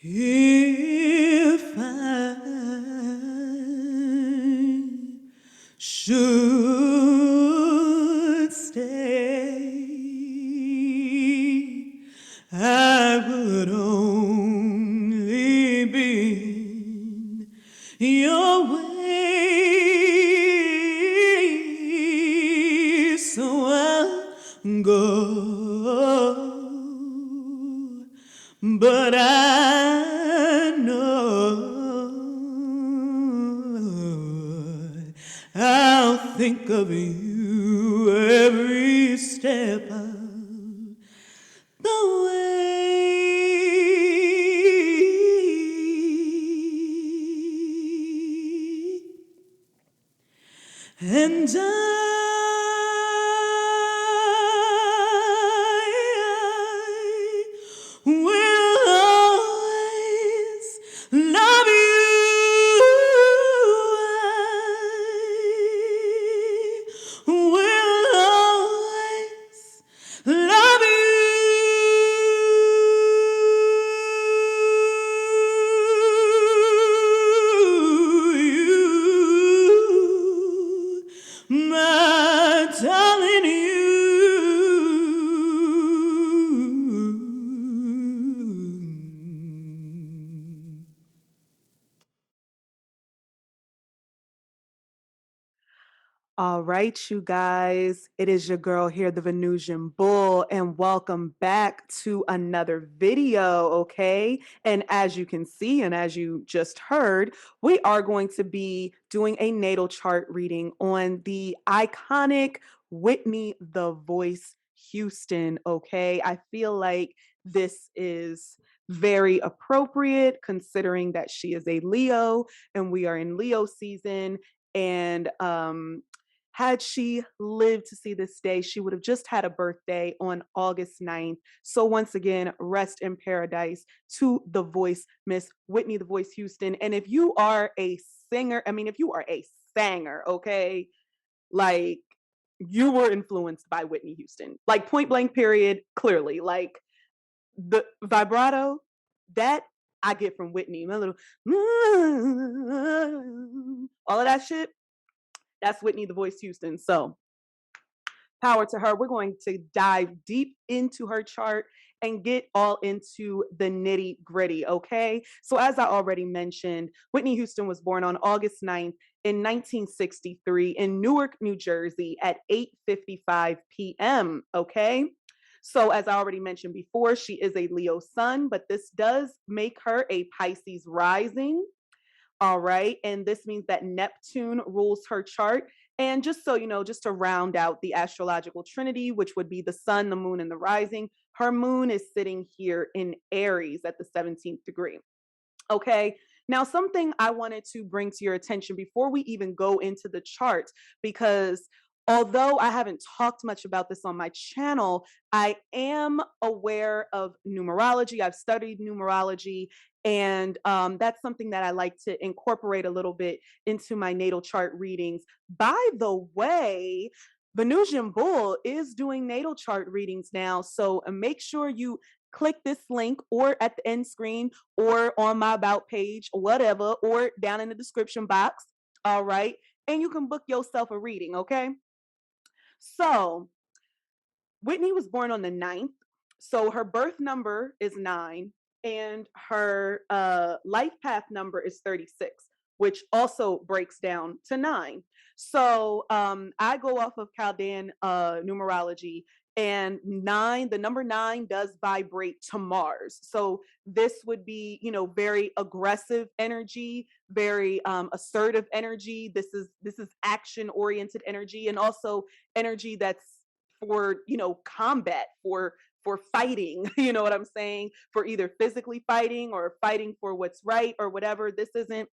If I should stay, I would only be in your way, so I'll go. But I know I'll think of you every step of the way. And I will always love you. I will always love you, my darling, you. All right, you guys, it is your girl here, the Venusian Bull, and welcome back to another video, okay? And as you can see, and as you just heard, we are going to be doing a natal chart reading on the iconic Whitney the Voice Houston, okay? I feel like this is very appropriate considering that she is a Leo and we are in Leo season. And had she lived to see this day, she would have just had a birthday on August 9th. So once again, rest in paradise to the voice, Miss Whitney the Voice Houston. And if you are a singer, if you are a sanger, okay, like you were influenced by Whitney Houston, like point blank period, clearly. Like the vibrato, that I get from Whitney. My little all of that shit, that's Whitney the Voice Houston. So power to her. We're going to dive deep into her chart and get all into the nitty gritty, okay? So as I already mentioned, Whitney Houston was born on August 9th in 1963 in Newark, New Jersey at 8:55 p.m., okay? So as I already mentioned before, she is a Leo sun, but this does make her a Pisces rising. All right. And this means that Neptune rules her chart. And just so you know, just to round out the astrological trinity, which would be the sun, the moon, and the rising, her moon is sitting here in Aries at the 17th degree. Okay. Now, something I wanted to bring to your attention before we even go into the chart, because although I haven't talked much about this on my channel, I am aware of numerology. I've studied numerology, and that's something that I like to incorporate a little bit into my natal chart readings. By the way, Venusian Bull is doing natal chart readings now. So make sure you click this link or at the end screen or on my about page, whatever, or down in the description box. All right. And you can book yourself a reading. Okay. So Whitney was born on the 9th. So her birth number is 9 and her life path number is 36, which also breaks down to 9. So I go off of Chaldean numerology, and 9, the number 9 does vibrate to Mars. So this would be, very aggressive energy, very assertive energy. This is action oriented energy, and also energy that's for combat, for fighting. You know what I'm saying? For either physically fighting or fighting for what's right or whatever. This isn't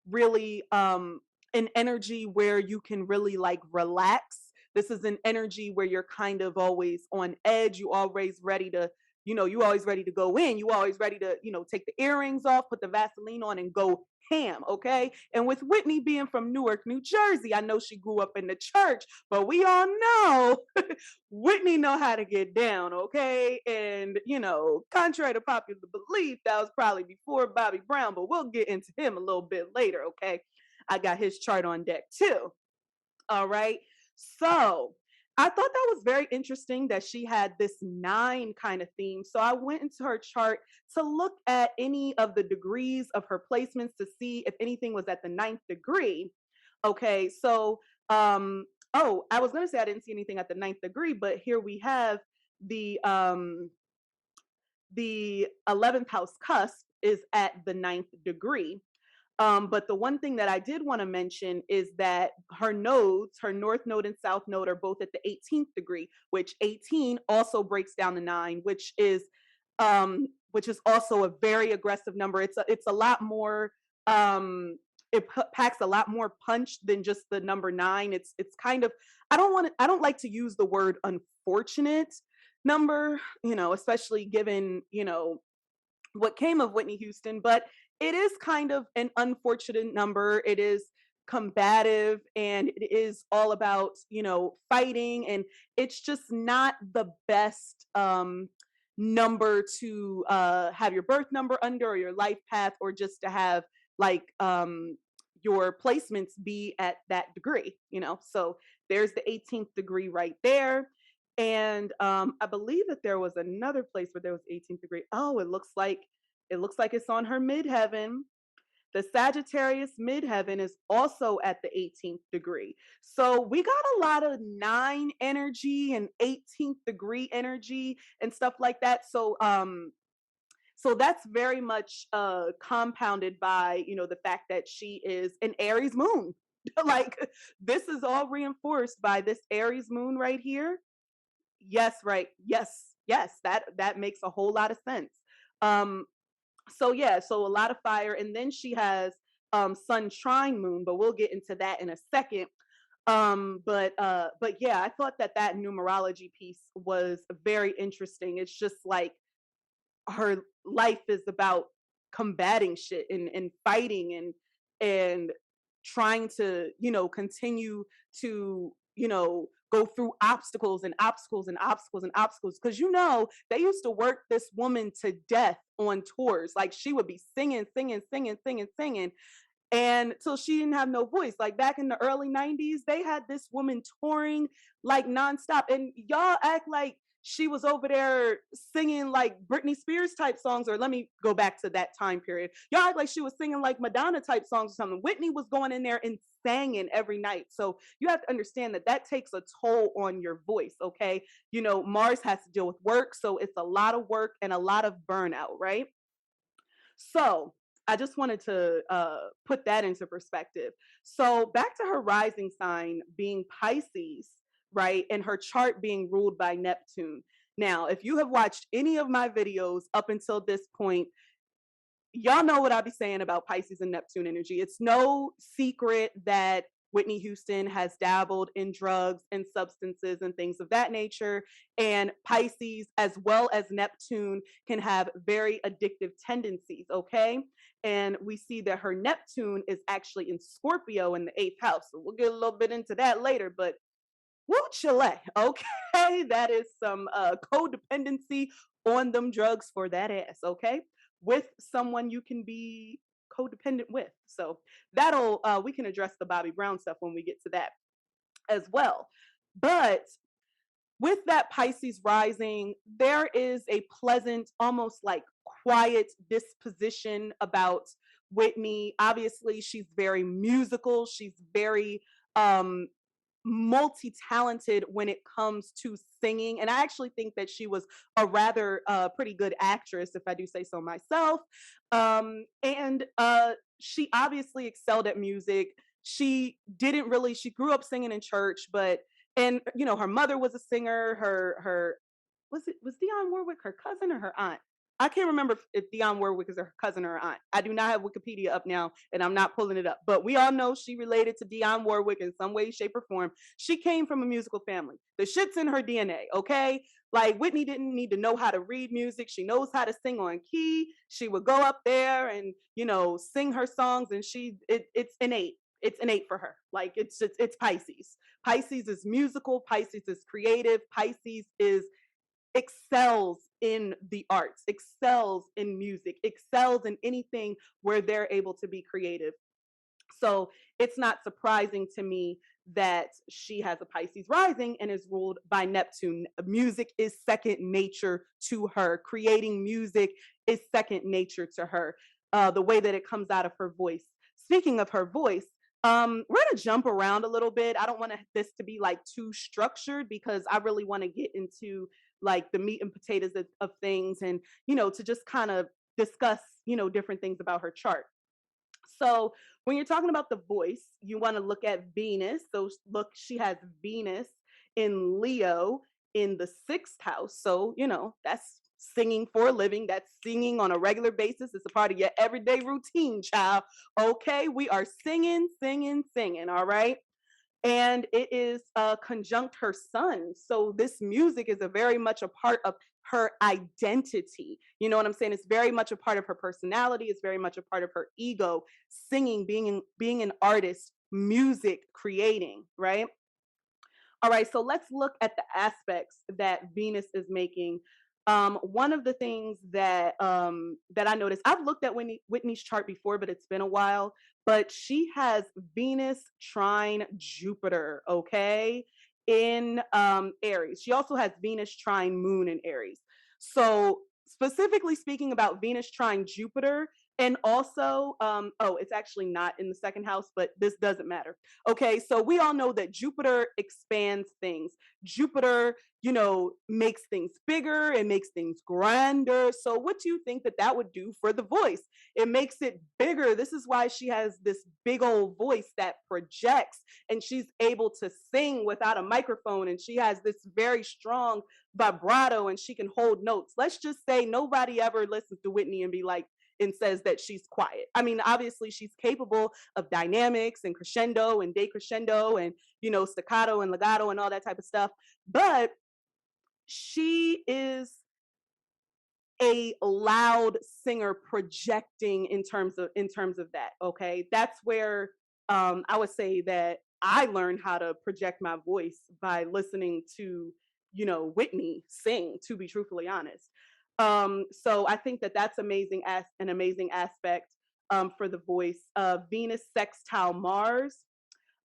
really an energy where you can really like relax. This is an energy where you're kind of always on edge. You always ready to you always ready to go in. You always ready to, take the earrings off, put the Vaseline on, and go ham, okay? And with Whitney being from Newark, New Jersey, I know she grew up in the church, but we all know Whitney know how to get down, okay? And, contrary to popular belief, that was probably before Bobby Brown, but we'll get into him a little bit later, okay? I got his chart on deck too. All right. So I thought that was very interesting that she had this 9 kind of theme. So I went into her chart to look at any of the degrees of her placements to see if anything was at the 9th degree. Okay. So, I was going to say I didn't see anything at the 9th degree, but here we have the 11th house cusp is at the 9th degree. But the one thing that I did want to mention is that her nodes, her north node and south node, are both at the 18th degree, which 18 also breaks down to 9, which is also a very aggressive number. It's a lot more. Packs a lot more punch than just the number 9. It's kind of, I don't like to use the word unfortunate number, especially given what came of Whitney Houston, but it is kind of an unfortunate number. It is combative and it is all about, fighting. And it's just not the best number to have your birth number under, or your life path, or just to have like your placements be at that degree, So there's the 18th degree right there. And I believe that there was another place where there was 18th degree. Oh, it looks like it's on her midheaven. The Sagittarius midheaven is also at the 18th degree. So we got a lot of 9 energy and 18th degree energy and stuff like that. So that's very much compounded by, the fact that she is an Aries moon. Like, this is all reinforced by this Aries moon right here. Yes, right. Yes, that makes a whole lot of sense. Um, so yeah, so a lot of fire, and then she has Sun trine Moon, but we'll get into that in a second. But yeah, I thought that numerology piece was very interesting. It's just like her life is about combating shit and fighting and trying to continue to go through obstacles and obstacles and obstacles and obstacles, because they used to work this woman to death on tours. Like, she would be singing, singing, singing, singing, singing, and till she didn't have no voice. Like, back in the early 90s, they had this woman touring like nonstop, and y'all act like she was over there singing like Britney Spears type songs, or let me go back to that time period. Y'all act like she was singing like Madonna type songs or something. Whitney was going in there and singing every night. So you have to understand that takes a toll on your voice, okay? Mars has to deal with work, so it's a lot of work and a lot of burnout, right? So I just wanted to put that into perspective. So back to her rising sign being Pisces, right? And her chart being ruled by Neptune. Now, if you have watched any of my videos up until this point, y'all know what I be saying about Pisces and Neptune energy. It's no secret that Whitney Houston has dabbled in drugs and substances and things of that nature. And Pisces, as well as Neptune, can have very addictive tendencies, okay? And we see that her Neptune is actually in Scorpio in the 8th house. So we'll get a little bit into that later, but woo chile, okay? That is some codependency on them drugs for that ass, okay? With someone you can be codependent with. So that'll we can address the Bobby Brown stuff when we get to that as well. But with that Pisces rising, there is a pleasant, almost like quiet disposition about Whitney. Obviously, she's very musical. She's very multi-talented when it comes to singing, and I actually think that she was a rather pretty good actress, if I do say so myself. And she obviously excelled at music. She grew up singing in church, but and her mother was a singer. Her was Dionne Warwick her cousin or her aunt? I can't remember if Dionne Warwick is her cousin or her aunt. I do not have Wikipedia up now, and I'm not pulling it up. But we all know she related to Dionne Warwick in some way, shape, or form. She came from a musical family. The shit's in her DNA, okay? Like Whitney didn't need to know how to read music. She knows how to sing on key. She would go up there and sing her songs, and it's innate. It's innate for her. Like it's Pisces. Pisces is musical. Pisces is creative. Pisces is excels in the arts, excels in music, excels in anything where they're able to be creative. So it's not surprising to me that she has a Pisces rising and is ruled by Neptune. Music is second nature to her. Creating music is second nature to her. The way that it comes out of her voice. Speaking of her voice, we're gonna jump around a little bit. I don't want this to be like too structured because I really want to get into like the meat and potatoes of things, and to just kind of discuss different things about her chart. So when you're talking about the voice, you want to look at Venus. So look, she has Venus in Leo in the sixth house. So, that's singing for a living. That's singing on a regular basis. It's a part of your everyday routine, child. Okay, we are singing, singing, singing. All right. And it is conjunct her sun. So this music is a very much a part of her identity. You know what I'm saying? It's very much a part of her personality. It's very much a part of her ego. Singing, being an artist, music, creating, right? All right, so let's look at the aspects that Venus is making. One of the things that I noticed, I've looked at Whitney's chart before, but it's been a while. But she has Venus trine Jupiter, okay, in Aries. She also has Venus trine Moon in Aries. So specifically speaking about Venus trine Jupiter, and also, it's actually not in the second house, but this doesn't matter. Okay, so we all know that Jupiter expands things. Jupiter, makes things bigger, it makes things grander. So, what do you think that that would do for the voice? It makes it bigger. This is why she has this big old voice that projects, and she's able to sing without a microphone, and she has this very strong vibrato, and she can hold notes. Let's just say nobody ever listens to Whitney and be like, and says that she's quiet. I mean, obviously she's capable of dynamics and crescendo and decrescendo and, staccato and legato and all that type of stuff. But she is a loud singer projecting in terms of that. Okay. That's where I would say that I learned how to project my voice by listening to, Whitney sing, to be truthfully honest. So I think that that's amazing as an amazing aspect for the voice. Venus sextile Mars.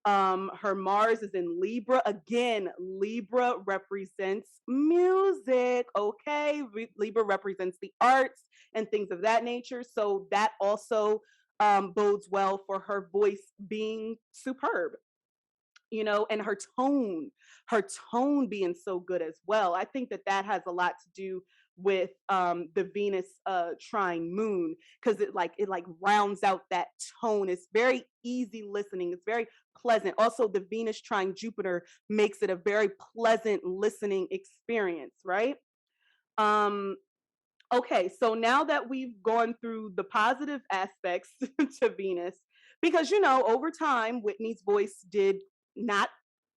Her Mars is in Libra. Again, Libra represents music. Okay. Libra represents the arts and things of that nature. So that also bodes well for her voice being superb, and her tone being so good as well. I think that that has a lot to do with the Venus trine Moon, because it rounds out that tone. It's very easy listening. It's very pleasant. Also, the Venus trine Jupiter makes it a very pleasant listening experience, right? Um, Okay, so now that we've gone through the positive aspects to Venus, because over time, Whitney's voice did not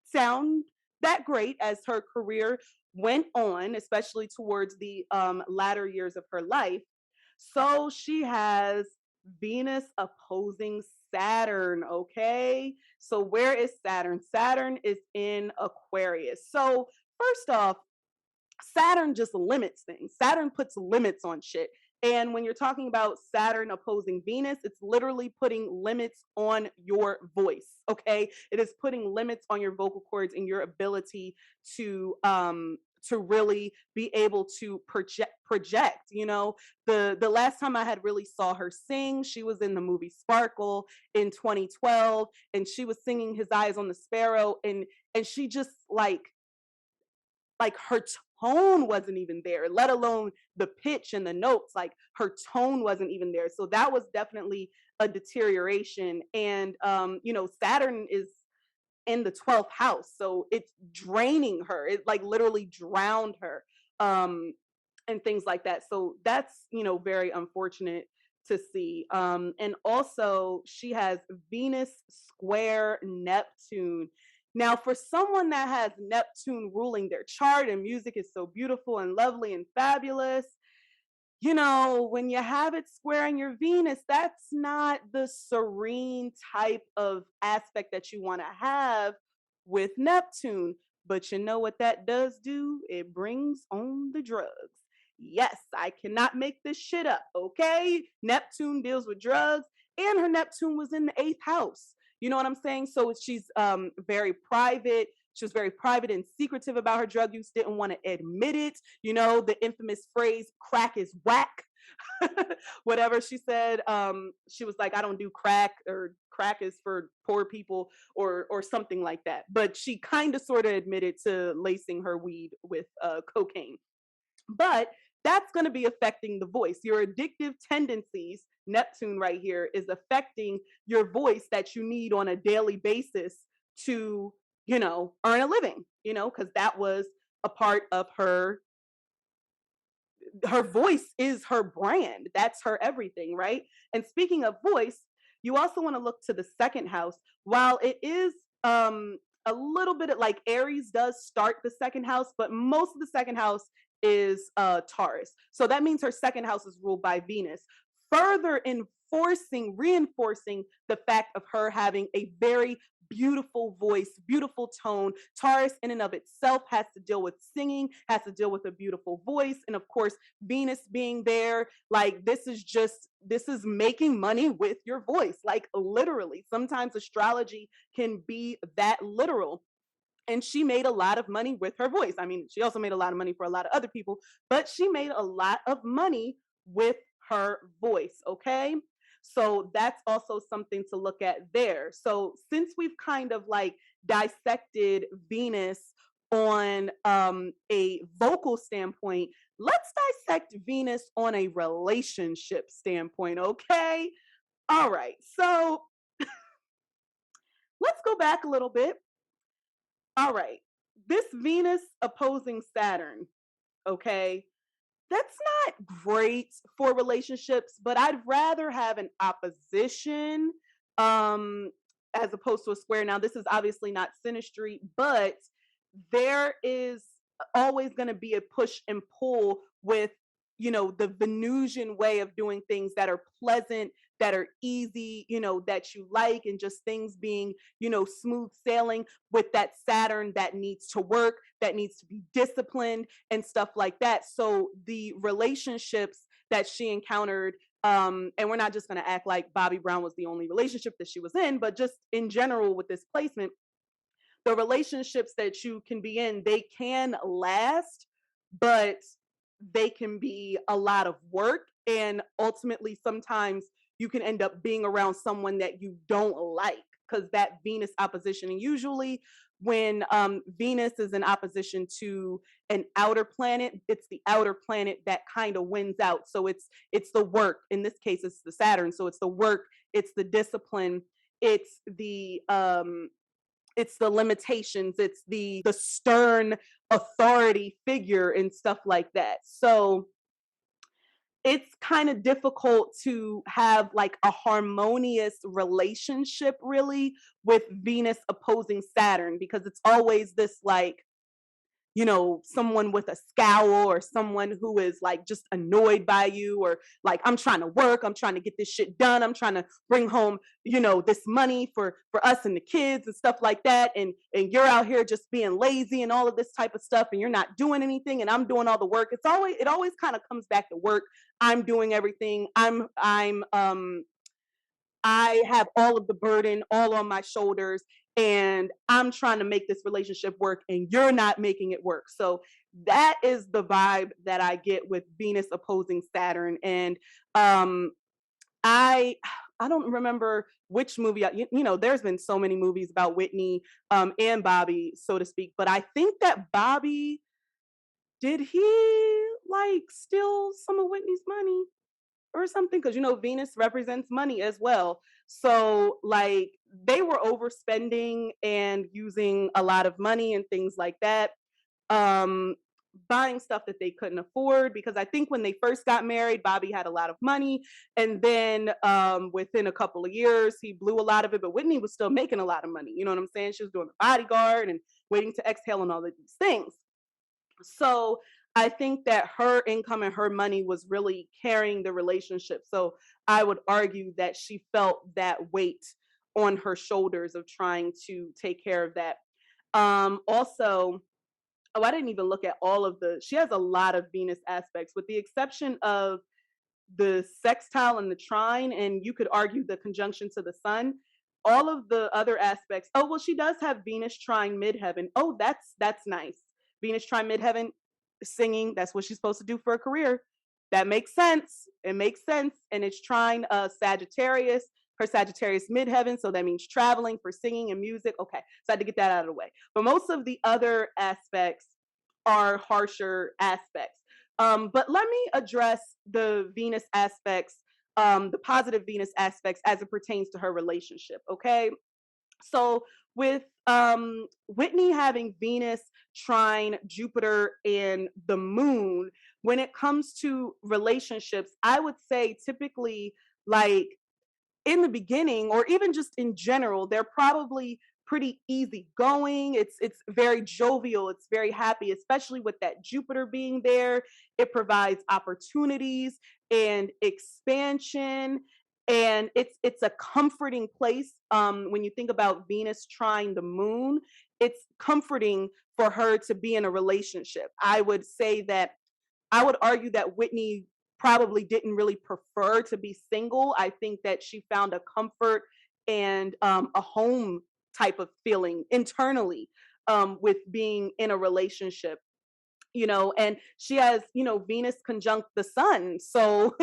sound that great as her career went on, especially towards the latter years of her life. So she has Venus opposing Saturn, okay? So where is Saturn? Saturn is in Aquarius. So, first off, Saturn just limits things. Saturn puts limits on shit. And when you're talking about Saturn opposing Venus, it's literally putting limits on your voice. Okay. It is putting limits on your vocal cords and your ability to really be able to project. The last time I had really saw her sing, she was in the movie Sparkle in 2012, and she was singing His Eyes on the Sparrow, and she just like her tone wasn't even there, let alone the pitch and the notes. Like her tone wasn't even there. So that was definitely a deterioration. And Saturn is in the 12th house. So it's draining her. It like literally drowned her. and things like that. So that's, very unfortunate to see. And also, she has Venus square Neptune. Now, for someone that has Neptune ruling their chart and music is so beautiful and lovely and fabulous, when you have it squaring your Venus, that's not the serene type of aspect that you want to have with Neptune. But you know what that does do? It brings on the drugs. Yes, I cannot make this shit up, okay? Neptune deals with drugs, and her Neptune was in the eighth house. You know what I'm saying? So she's very private. She was very private and secretive about her drug use, didn't want to admit it. The infamous phrase, crack is whack. Whatever she said, she was like, I don't do crack, or crack is for poor people, or something like that. But she kind of sort of admitted to lacing her weed with cocaine. But that's going to be affecting the voice. Your addictive tendencies, Neptune right here, is affecting your voice that you need on a daily basis to, earn a living, because that was a part of her voice is her brand. That's her everything, right? And speaking of voice, you also want to look to the second house. While it is a little bit of, like, Aries does start the second house, but most of the second house is Taurus. So that means her second house is ruled by Venus, further reinforcing the fact of her having a very beautiful voice, beautiful tone. Taurus in and of itself has to deal with singing, has to deal with a beautiful voice. And of course, Venus being there, like, this is making money with your voice, like, literally. Sometimes astrology can be that literal. And she made a lot of money with her voice. I mean, she also made a lot of money for a lot of other people, but she made a lot of money with her voice, okay? So that's also something to look at there. So since we've kind of like dissected Venus on a vocal standpoint, let's dissect Venus on a relationship standpoint, okay? All right, so let's go back a little bit. All right, this Venus opposing Saturn, okay? That's not great for relationships, but I'd rather have an opposition um as opposed to a square. Now, this is obviously not synastry, but there is always going to be a push and pull with, the Venusian way of doing things that are pleasant, that are easy, that you like, and just things being, smooth sailing, with that Saturn that needs to work, that needs to be disciplined and stuff like that. So the relationships that she encountered, and we're not just going to act like Bobby Brown was the only relationship that she was in, but just in general with this placement, the relationships that you can be in, they can last, but they can be a lot of work. And ultimately, sometimes you can end up being around someone that you don't like, because that Venus opposition. And usually, when Venus is in opposition to an outer planet, it's the outer planet that kind of wins out. So it's the work. In this case, it's the Saturn. So it's the work, it's the discipline, it's the limitations, it's the stern authority figure and stuff like that. So it's kind of difficult to have like a harmonious relationship really with Venus opposing Saturn, because it's always this, like, someone with a scowl, or someone who is like just annoyed by you, or like, I'm trying to work, I'm trying to get this shit done, I'm trying to bring home, this money for us and the kids and stuff like that. And you're out here just being lazy and all of this type of stuff, and you're not doing anything, and I'm doing all the work. It always kind of comes back to work. I'm doing everything. I have all of the burden all on my shoulders, and I'm trying to make this relationship work, and you're not making it work. So that is the vibe that I get with Venus opposing Saturn. And I I don't remember which movie. There's been so many movies about Whitney and Bobby, so to speak. But I think that Bobby, did he like steal some of Whitney's money or something? Because Venus represents money as well. So like, they were overspending and using a lot of money and things like that. um buying stuff that they couldn't afford, because I think when they first got married, Bobby had a lot of money, and then within a couple of years, he blew a lot of it. But Whitney was still making a lot of money. You know what I'm saying? She was doing the bodyguard and waiting to exhale and all of these things. So I think that her income and her money was really carrying the relationship. So I would argue that she felt that weight on her shoulders of trying to take care of that. Also, oh, I didn't even look at all of she has a lot of Venus aspects, with the exception of the sextile and the trine, and you could argue the conjunction to the sun. All of the other aspects. Oh, well, she does have Venus trine midheaven. Oh, that's nice. Venus trine midheaven, singing. That's what she's supposed to do for a career. That makes sense. It makes sense, and it's trine Sagittarius. Her Sagittarius midheaven, so that means traveling for singing and music. Okay, so I had to get that out of the way. But most of the other aspects are harsher aspects. But let me address the Venus aspects, the positive Venus aspects as it pertains to her relationship. Okay. So with Whitney having Venus trine Jupiter and the moon, when it comes to relationships, I would say typically, like, in the beginning, or even just in general, they're probably pretty easygoing. It's very jovial, it's very happy, especially with that Jupiter being there. It provides opportunities and expansion, and it's a comforting place. When you think about Venus trying the moon, it's comforting for her to be in a relationship. I would argue that Whitney probably didn't really prefer to be single. I think that she found a comfort and a home type of feeling internally with being in a relationship. And she has, Venus conjunct the sun. So,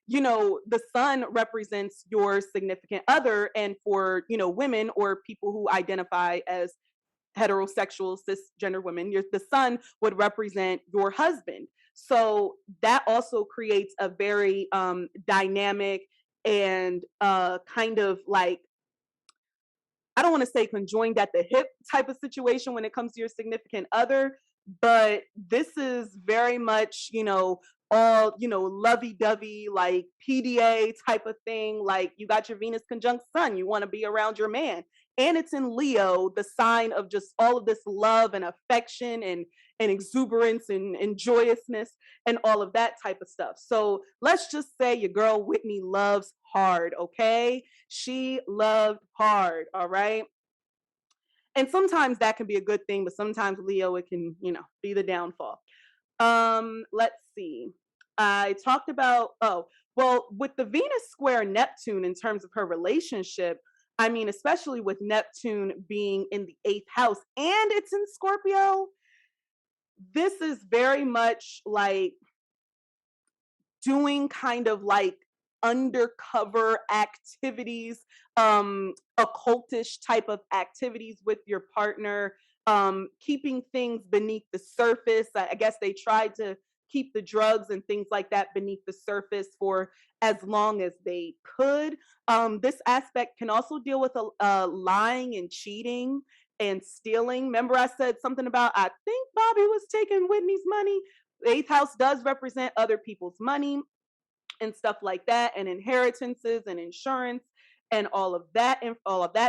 the sun represents your significant other. And for, women or people who identify as heterosexual cisgender women, the sun would represent your husband. So that also creates a very dynamic and kind of like, I don't want to say conjoined at the hip type of situation when it comes to your significant other, but this is very much, all, lovey dovey, like PDA type of thing. Like, you got your Venus conjunct sun, you want to be around your man. And it's in Leo, the sign of just all of this love and affection and exuberance and joyousness and all of that type of stuff. So let's just say your girl Whitney loves hard, okay? She loved hard, all right? And sometimes that can be a good thing, but sometimes Leo, it can, be the downfall. Let's see. I talked about, oh, well, with the Venus square Neptune in terms of her relationship, I mean, especially with Neptune being in the eighth house and it's in Scorpio, this is very much like doing kind of like undercover activities, occultish type of activities with your partner, keeping things beneath the surface. I guess they tried to keep the drugs and things like that beneath the surface for as long as they could. This aspect can also deal with lying and cheating and stealing. Remember, I said something about, I think Bobby was taking Whitney's money. The eighth house does represent other people's money and stuff like that, and inheritances and insurance and all of that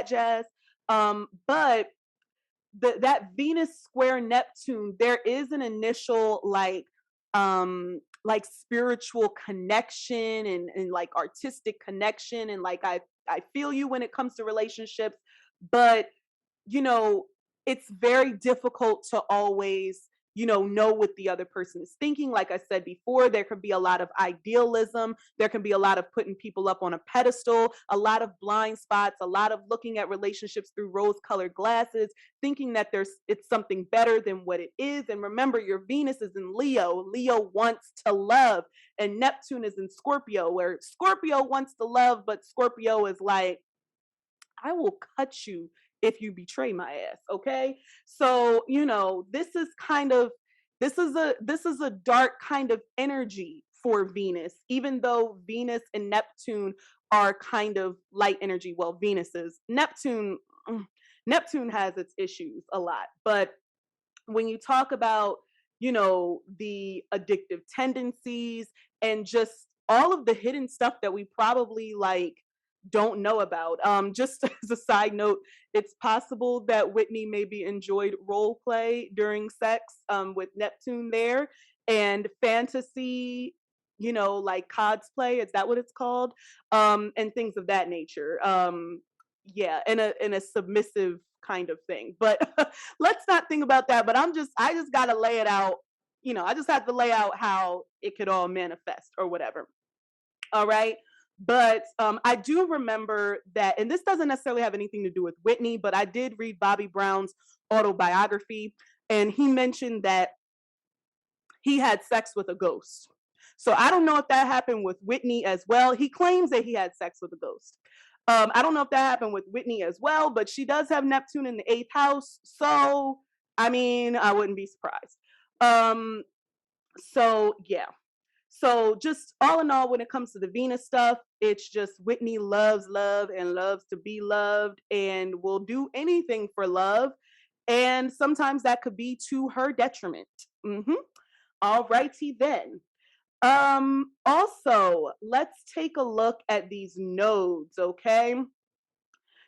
jazz. But that Venus square Neptune, there is an initial like spiritual connection and like artistic connection, and like I feel you when it comes to relationships, but you know, it's very difficult to always, know what the other person is thinking. Like I said before, there can be a lot of idealism. There can be a lot of putting people up on a pedestal, a lot of blind spots, a lot of looking at relationships through rose-colored glasses, thinking that it's something better than what it is. And remember, your Venus is in Leo. Leo wants to love, and Neptune is in Scorpio, where Scorpio wants to love, but Scorpio is like, I will cut you if you betray my ass. Okay. So, this is a dark kind of energy for Venus, even though Venus and Neptune are kind of light energy. Well, Venus is Neptune has its issues a lot. But when you talk about, the addictive tendencies and just all of the hidden stuff that we probably like don't know about. Just as a side note, it's possible that Whitney maybe enjoyed role play during sex with Neptune there, and fantasy, like cod's play, is that what it's called? And things of that nature. Yeah, in a submissive kind of thing. But let's not think about that. But I just gotta lay it out. I just have to lay out how it could all manifest or whatever. All right. But I do remember that, and this doesn't necessarily have anything to do with Whitney, but I did read Bobby Brown's autobiography, and he mentioned that he had sex with a ghost. So I don't know if that happened with Whitney as well. He claims that he had sex with a ghost. I don't know if that happened with Whitney as well, but she does have Neptune in the eighth house. So, I mean, I wouldn't be surprised. So, yeah. So, just all in all, when it comes to the Venus stuff, it's just Whitney loves love and loves to be loved and will do anything for love. And sometimes that could be to her detriment. All righty then. Also, let's take a look at these nodes, okay?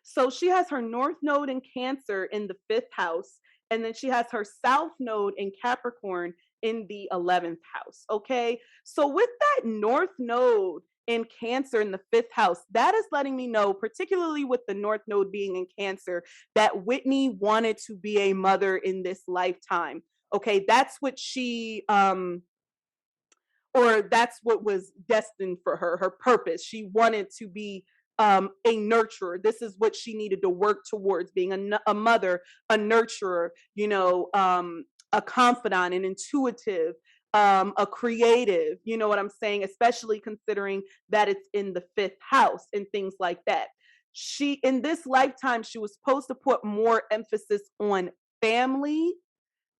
So she has her north node in Cancer in the fifth house, and then she has her south node in Capricorn in the 11th house, okay? So with that north node in Cancer in the fifth house, that is letting me know, particularly with the north node being in Cancer, that Whitney wanted to be a mother in this lifetime. Okay, that's what or that's what was destined for her, her purpose. She wanted to be a nurturer. This is what she needed to work towards, being a mother, a nurturer, a confidant, an intuitive, a creative, you know what I'm saying? Especially considering that it's in the fifth house and things like that. In this lifetime, she was supposed to put more emphasis on family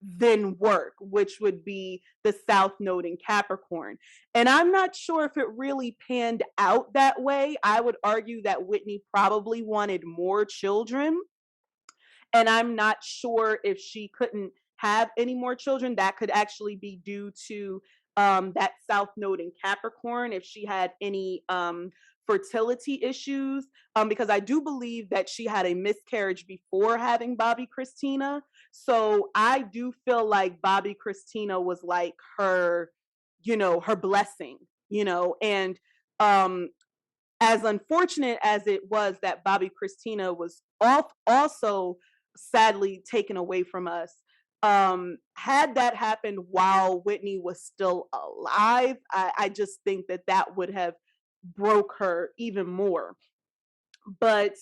than work, which would be the South Node in Capricorn. And I'm not sure if it really panned out that way. I would argue that Whitney probably wanted more children. And I'm not sure if she couldn't have any more children, that could actually be due to that South Node in Capricorn, if she had any fertility issues, because I do believe that she had a miscarriage before having Bobby Christina. So I do feel like Bobby Christina was like her, her blessing, and as unfortunate as it was that Bobby Christina was also sadly taken away from us, had that happened while Whitney was still alive, I just think that that would have broke her even more. But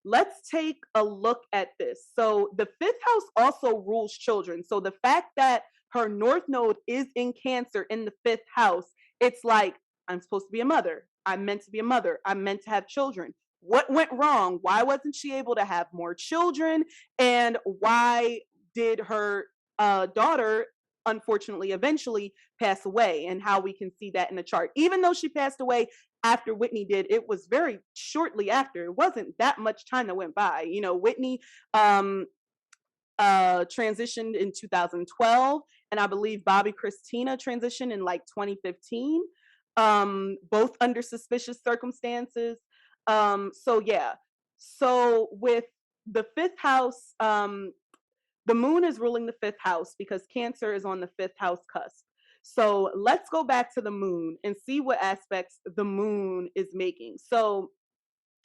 let's take a look at this. So the fifth house also rules children. So the fact that her north node is in Cancer in the fifth house, it's like, I'm supposed to be a mother. I'm meant to be a mother. I'm meant to have children. What went wrong? Why wasn't she able to have more children? And why did her daughter, unfortunately, eventually pass away? And how we can see that in the chart. Even though she passed away after Whitney did, it was very shortly after. It wasn't that much time that went by. Whitney transitioned in 2012, and I believe Bobby Christina transitioned in like 2015, both under suspicious circumstances. So yeah. So with the fifth house, the moon is ruling the fifth house because Cancer is on the fifth house cusp. So let's go back to the moon and see what aspects the moon is making. So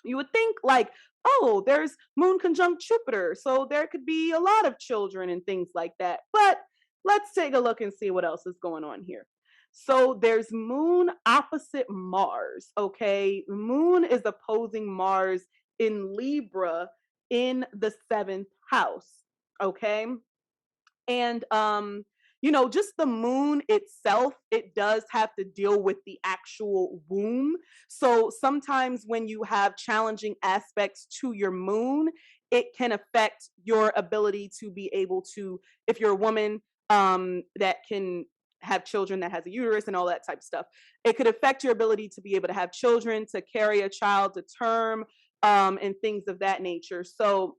you would think like, oh, there's moon conjunct Jupiter, so there could be a lot of children and things like that. But let's take a look and see what else is going on here. So there's moon opposite Mars, okay? Moon is opposing Mars in Libra in the seventh house, okay? And just the moon itself, it does have to deal with the actual womb. So sometimes when you have challenging aspects to your moon, it can affect your ability to be able to, if you're a woman that can have children, that has a uterus and all that type of stuff, it could affect your ability to be able to have children, to carry a child to term, and things of that nature. So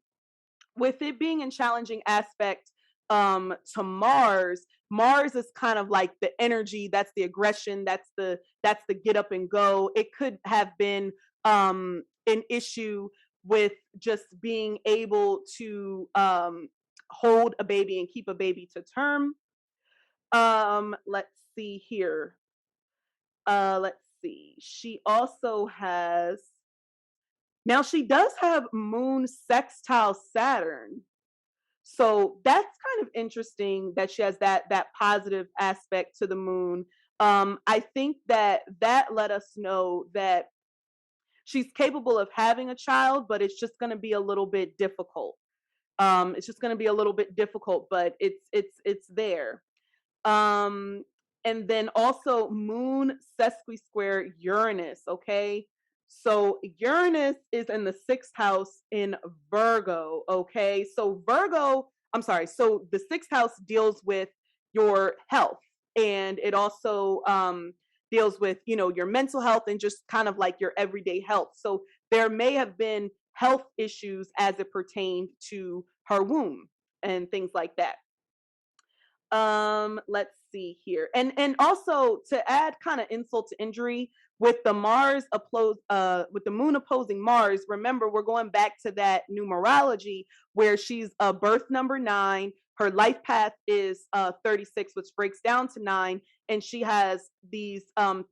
with it being in challenging aspect to Mars. Mars is kind of like the energy, that's the aggression, that's the get up and go. It could have been an issue with just being able to hold a baby and keep a baby to term. Let's see here. Let's see. She also has, now she does have moon sextile Saturn. So that's kind of interesting that she has that positive aspect to the moon. I think that that let us know that she's capable of having a child, but it's just going to be a little bit difficult. It's just going to be a little bit difficult, but it's there. Um, and then also moon sesqui-square Uranus. Okay. So Uranus is in the sixth house in Virgo. Okay. So Virgo, I'm sorry. So the sixth house deals with your health, and it also deals with, your mental health and just kind of like your everyday health. So there may have been health issues as it pertained to her womb and things like that. Let's see here. And also to add kind of insult to injury, with the with the moon opposing Mars, remember we're going back to that numerology where she's a birth number 9, her life path is 36, which breaks down to 9, and she has these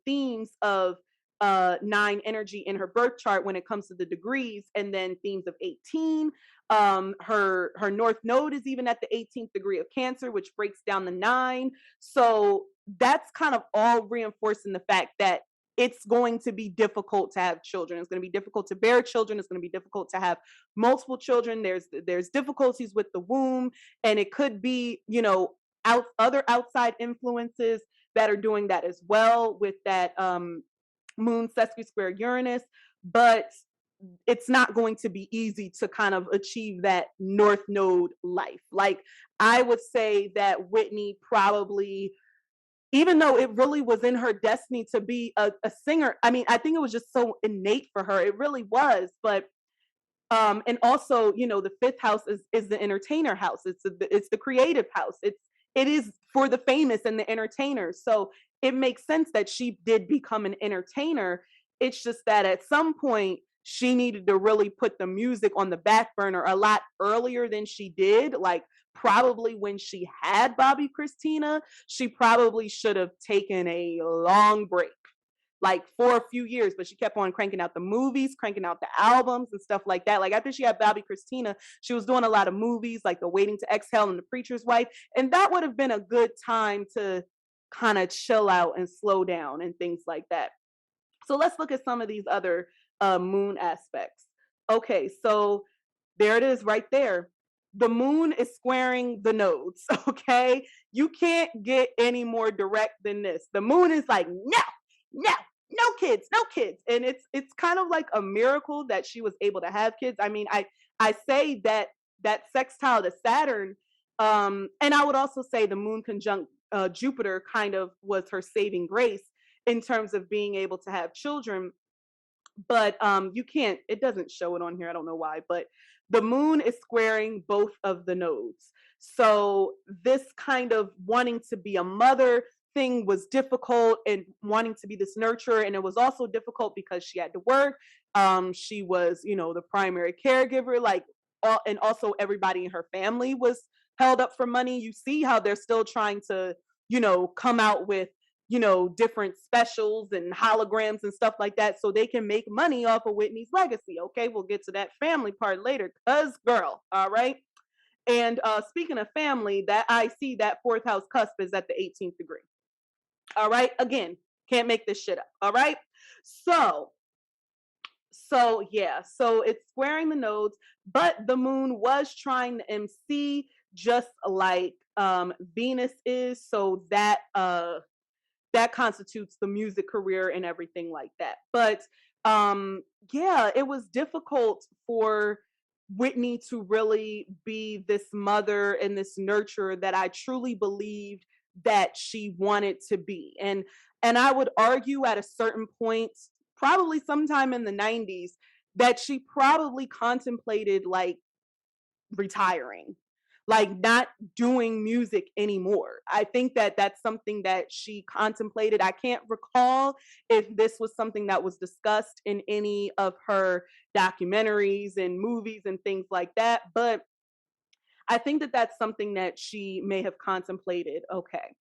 themes of 9 energy in her birth chart when it comes to the degrees, and then themes of 18. Her north node is even at the 18th degree of Cancer, which breaks down the 9. So that's kind of all reinforcing the fact that it's going to be difficult to have children. It's going to be difficult to bear children. It's going to be difficult to have multiple children. There's difficulties with the womb, and it could be, other outside influences that are doing that as well with that moon sesqui-square Uranus. But it's not going to be easy to kind of achieve that north node life. Like, I would say that Whitney probably, even though it really was in her destiny to be a singer, I mean, I think it was just so innate for her. It really was. But and also, the fifth house is the entertainer house. It's the creative house. It is for the famous and the entertainers. So it makes sense that she did become an entertainer. It's just that at some point she needed to really put the music on the back burner a lot earlier than she did. Like, probably when she had Bobby Christina, she probably should have taken a long break, like for a few years, but she kept on cranking out the movies, cranking out the albums and stuff like that. Like, after she had Bobby Christina, she was doing a lot of movies like The Waiting to Exhale and The Preacher's Wife. And that would have been a good time to kind of chill out and slow down and things like that. So let's look at some of these other moon aspects. Okay, so there it is right there. The moon is squaring the nodes. Okay, you can't get any more direct than this. The moon is like, no, no, no kids, no kids. And it's kind of like a miracle that she was able to have kids. I mean, I say that sextile to Saturn, and I would also say the moon conjunct Jupiter kind of was her saving grace in terms of being able to have children. But you can't, it doesn't show it on here, I don't know why, but the moon is squaring both of the nodes. So this kind of wanting to be a mother thing was difficult, and wanting to be this nurturer, and it was also difficult because she had to work. She was, the primary caregiver, like, and also everybody in her family was held up for money. You see how they're still trying to, come out with, different specials and holograms and stuff like that so they can make money off of Whitney's legacy. Okay, we'll get to that family part later, cuz girl, all right? And speaking of family, that I see that fourth house cusp is at the 18th degree. All right, again, can't make this shit up. All right, so yeah, so it's squaring the nodes, but the moon was trying to MC just like Venus is, so that constitutes the music career and everything like that. But yeah, it was difficult for Whitney to really be this mother and this nurturer that I truly believed that she wanted to be. And I would argue at a certain point, probably sometime in the 90s, that she probably contemplated like retiring. like not doing music anymore. I think that that's something that she contemplated. I can't recall if this was something that was discussed in any of her documentaries and movies and things like that, but I think that that's something that she may have contemplated. Okay.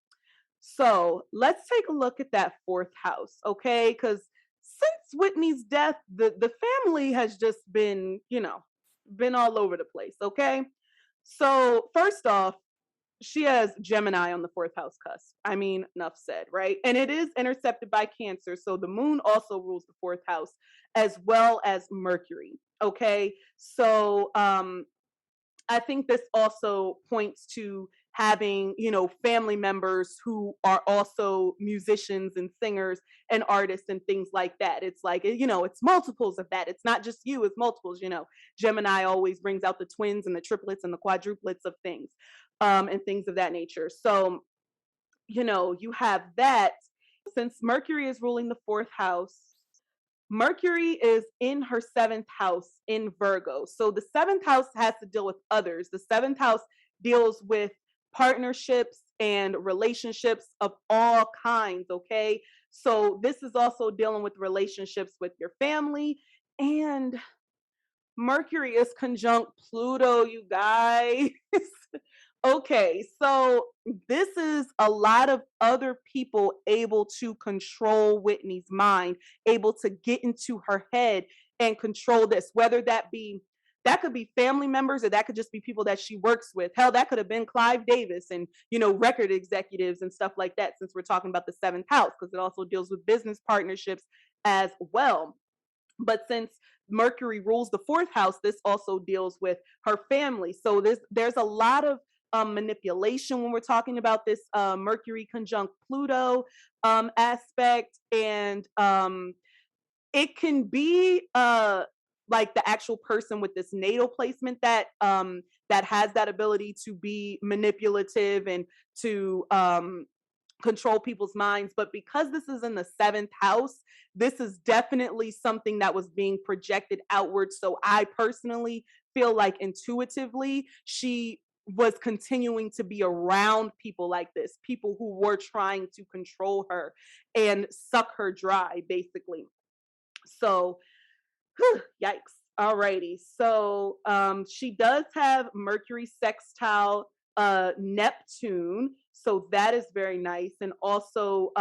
So let's take a look at that fourth house, okay? Because since Whitney's death, the family has just been, been all over the place, okay? So first off, she has Gemini on the fourth house cusp. I mean, enough said, right? And it is intercepted by Cancer. So the moon also rules the fourth house as well as Mercury. Okay. So I think this also points to having, family members who are also musicians and singers and artists and things like that. It's like, it's multiples of that. It's not just you, it's multiples. Gemini always brings out the twins and the triplets and the quadruplets of things, and things of that nature. So, you have that. Since Mercury is ruling the fourth house, Mercury is in her seventh house in Virgo. So the seventh house has to deal with others. The seventh house deals with partnerships and relationships of all kinds. Okay. So this is also dealing with relationships with your family, and Mercury is conjunct Pluto, you guys. Okay, so this is a lot of other people able to control Whitney's mind, able to get into her head and control this, whether that could be family members, or that could just be people that she works with. Hell, that could have been Clive Davis and, record executives and stuff like that, since we're talking about the seventh house, because it also deals with business partnerships as well. But since Mercury rules the fourth house, this also deals with her family. So there's a lot of manipulation when we're talking about this Mercury conjunct Pluto aspect, and it can be like the actual person with this natal placement that has that ability to be manipulative and to control people's minds. But because this is in the seventh house, this is definitely something that was being projected outward. So I personally feel like intuitively she was continuing to be around people like this, people who were trying to control her and suck her dry, basically. So whew, yikes. Alrighty. So she does have Mercury sextile Neptune. So that is very nice. And also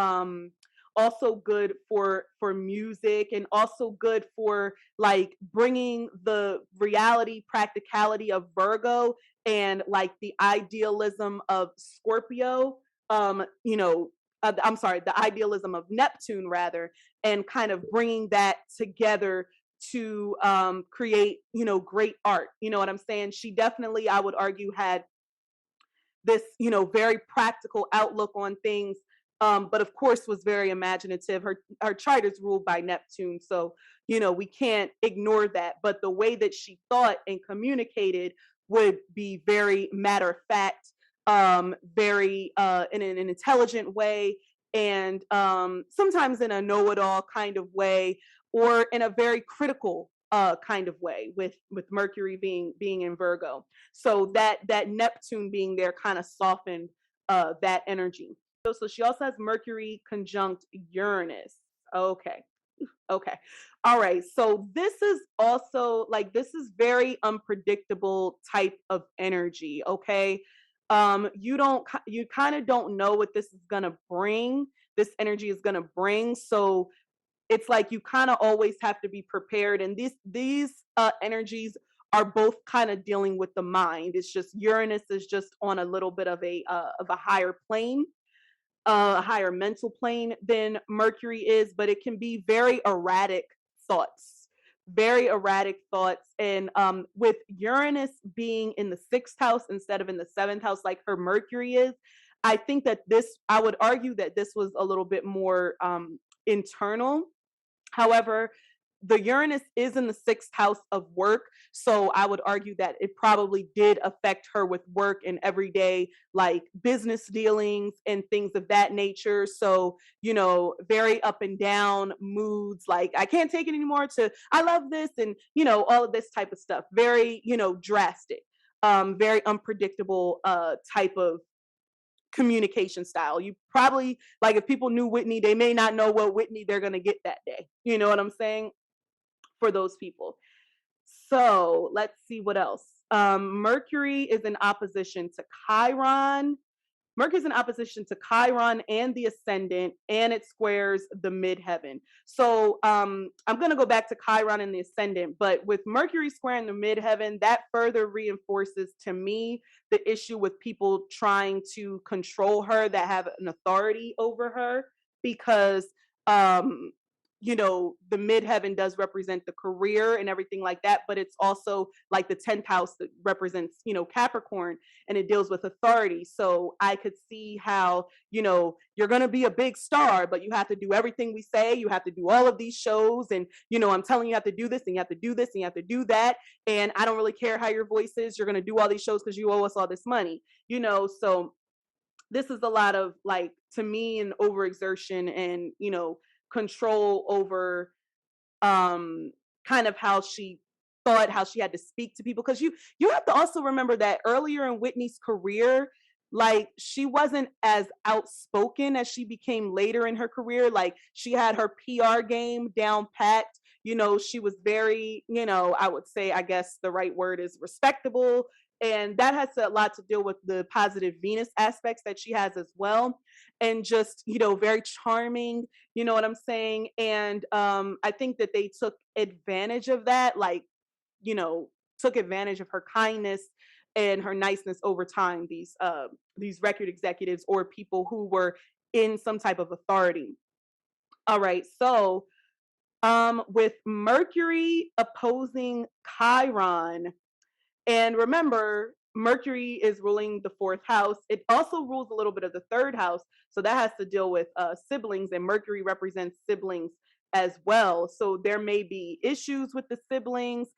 good for music, and also good for like bringing the reality practicality of Virgo and like the idealism of Scorpio, I'm sorry, the idealism of Neptune rather, and kind of bringing that together to create, great art. You know what I'm saying? She definitely, I would argue, had this, very practical outlook on things, but of course was very imaginative. Her chart is ruled by Neptune, so we can't ignore that. But the way that she thought and communicated would be very matter of fact, very in an intelligent way, and sometimes in a know-it-all kind of way, or in a very critical kind of way, with Mercury being in Virgo. So that Neptune being there kind of softened that energy. So she also has Mercury conjunct Uranus. Okay. Okay. All right. So this is also like, this is very unpredictable type of energy. Okay. You kind of don't know what this is going to bring. This energy is going to bring. So it's like you kind of always have to be prepared. And these energies are both kind of dealing with the mind. It's just Uranus is just on a little bit of a higher plane, a higher mental plane than Mercury is, but it can be very erratic thoughts, very erratic thoughts. And with Uranus being in the sixth house instead of in the seventh house, like her Mercury is, I think that I would argue that this was a little bit more internal. However, the Uranus is in the sixth house of work. So I would argue that it probably did affect her with work and everyday, like business dealings and things of that nature. So, very up and down moods, like I can't take it anymore, to I love this, and, all of this type of stuff. Very, drastic. very unpredictable type of communication style. You probably, like, if people knew Whitney, they may not know what Whitney they're going to get that day. You know what I'm saying? For those people. So let's see what else. Mercury is in opposition to Chiron. Mercury's in opposition to Chiron and the ascendant, and it squares the midheaven. So I'm going to go back to Chiron and the ascendant, but with Mercury squaring the midheaven, that further reinforces to me the issue with people trying to control her that have an authority over her, because um, the midheaven does represent the career and everything like that, but it's also like the 10th house that represents, Capricorn, and it deals with authority. So I could see how, you're going to be a big star, but you have to do everything we say. You have to do all of these shows. And, I'm telling you, you have to do this and you have to do this and you have to do that. And I don't really care how your voice is. You're going to do all these shows because you owe us all this money, so this is a lot of, like, to me, an overexertion and, control over um kind of how she thought, how she had to speak to people, because you have to also remember that earlier in Whitney's career, like, she wasn't as outspoken as she became later in her career. Like, she had her PR game down pat. She was very, I would say, I guess the right word is respectable, and that has a lot to deal with the positive Venus aspects that she has as well, and just, very charming, you know what I'm saying? And I think that they took advantage of that, like, you know, took advantage of her kindness and her niceness over time, these record executives or people who were in some type of authority. All right, so with Mercury opposing Chiron, and remember, Mercury is ruling the fourth house. It also rules a little bit of the third house. So that has to deal with siblings, and Mercury represents siblings as well. So there may be issues with the siblings,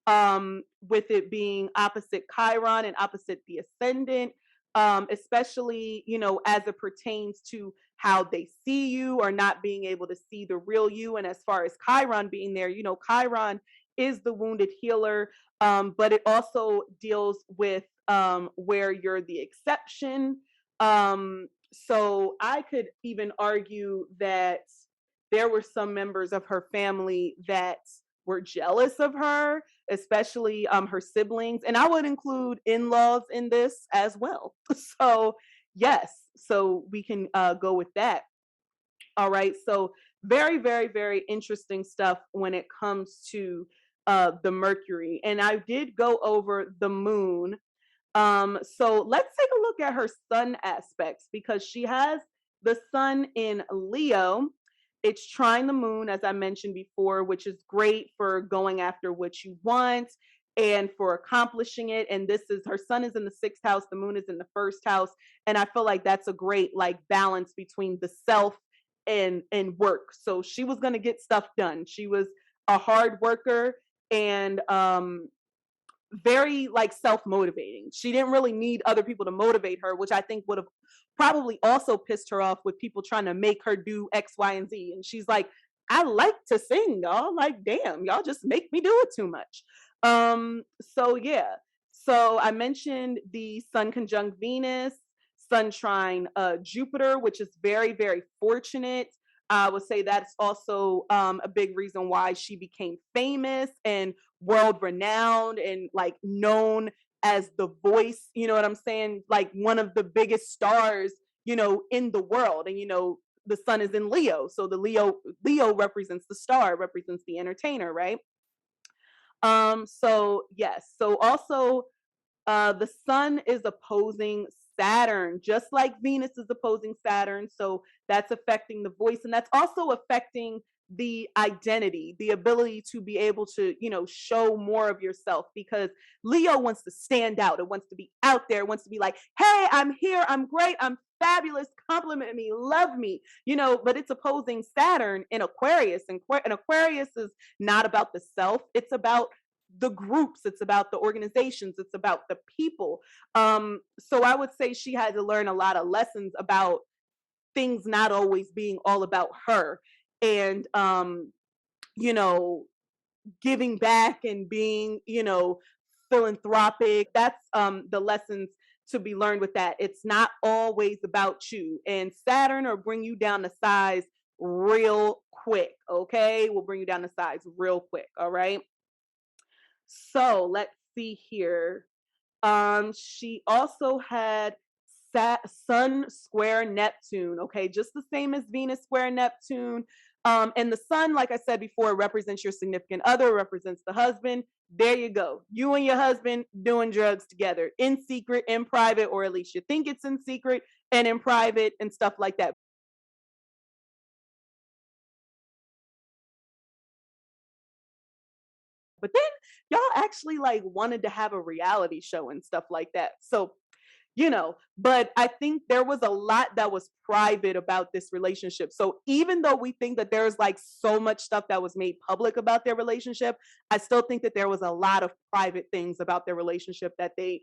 with it being opposite Chiron and opposite the ascendant, especially, as it pertains to how they see you, or not being able to see the real you. And as far as Chiron being there, Chiron is the wounded healer, but it also deals with where you're the exception. So I could even argue that there were some members of her family that were jealous of her, especially her siblings. And I would include in laws in this as well. So, yes, so we can go with that. All right. So, very, very, very interesting stuff when it comes to the Mercury. And I did go over the moon. So let's take a look at her sun aspects, because she has the sun in Leo. It's trine the moon, as I mentioned before, which is great for going after what you want and for accomplishing it. And this is, her sun is in the sixth house, the moon is in the first house. And I feel like that's a great, like, balance between the self and work. So she was going to get stuff done. She was a hard worker, and very, like, self-motivating. She didn't really need other people to motivate her, which I think would have probably also pissed her off, with people trying to make her do X, Y, and Z. And she's like, I like to sing, y'all. Like, damn, y'all just make me do it too much. So yeah. So I mentioned the Sun conjunct Venus, Sun trine Jupiter, which is very, very fortunate. I would say that's also a big reason why she became famous and world renowned, and, like, known as the voice, you know what I'm saying? Like, one of the biggest stars, in the world. And, the sun is in Leo. So the Leo represents the star, represents the entertainer, right? So yes. So also the sun is opposing Saturn, just like Venus is opposing Saturn. So that's affecting the voice, and that's also affecting the identity, the ability to be able to, show more of yourself, because Leo wants to stand out. It wants to be out there. It wants to be like, hey, I'm here. I'm great. I'm fabulous. Compliment me. Love me. But it's opposing Saturn in Aquarius. And Aquarius is not about the self. It's about the groups, it's about the organizations, it's about the people. So I would say she had to learn a lot of lessons about things not always being all about her, and you know giving back and being, philanthropic. That's the lessons to be learned with that. It's not always about you. And Saturn will bring you down to size real quick. Okay. Will bring you down to size real quick. All right. So let's see here. She also had Sun square Neptune, okay, just the same as Venus square Neptune. And the Sun, like I said before, represents your significant other, represents the husband. There you go. You and your husband doing drugs together in secret, in private, or at least you think it's in secret and in private and stuff like that. But then y'all actually like wanted to have a reality show and stuff like that. So but I think there was a lot that was private about this relationship. So even though we think that there's like so much stuff that was made public about their relationship, I still think that there was a lot of private things about their relationship that they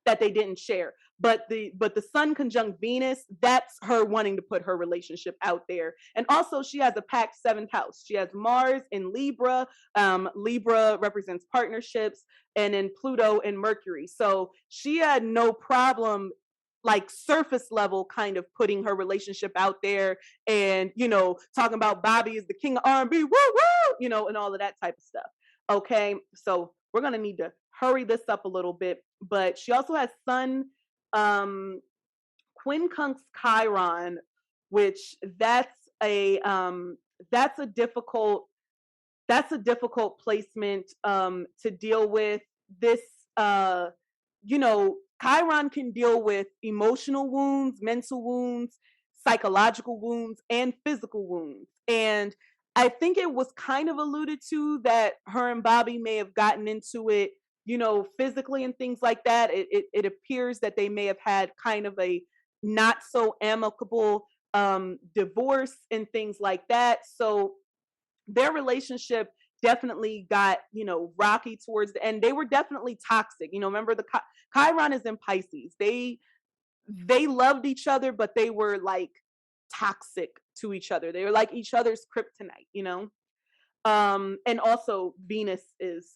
didn't share. But the Sun conjunct Venus, that's her wanting to put her relationship out there. And also she has a packed seventh house. She has Mars in Libra. Libra represents partnerships, and then Pluto and Mercury. So she had no problem like surface level kind of putting her relationship out there, and talking about Bobby is the king of R&B, woo woo, and all of that type of stuff. Okay, so we're gonna need to hurry this up a little bit. But she also has Sun, um, quincunx Chiron, which that's a difficult placement to deal with. This Chiron can deal with emotional wounds, mental wounds, psychological wounds, and physical wounds. And I think it was kind of alluded to that her and Bobby may have gotten into it, physically and things like that. It appears that they may have had kind of a not so amicable divorce and things like that. So their relationship definitely got rocky towards the end. They were definitely toxic. Remember the Chiron is in Pisces. They loved each other, but they were like toxic to each other. They were like each other's kryptonite. And also Venus is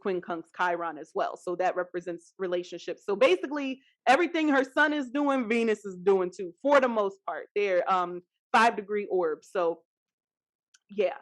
quincunx Chiron as well, so that represents relationships. So basically everything her Sun is doing, Venus is doing too, for the most part. They're 5-degree orbs. So yeah.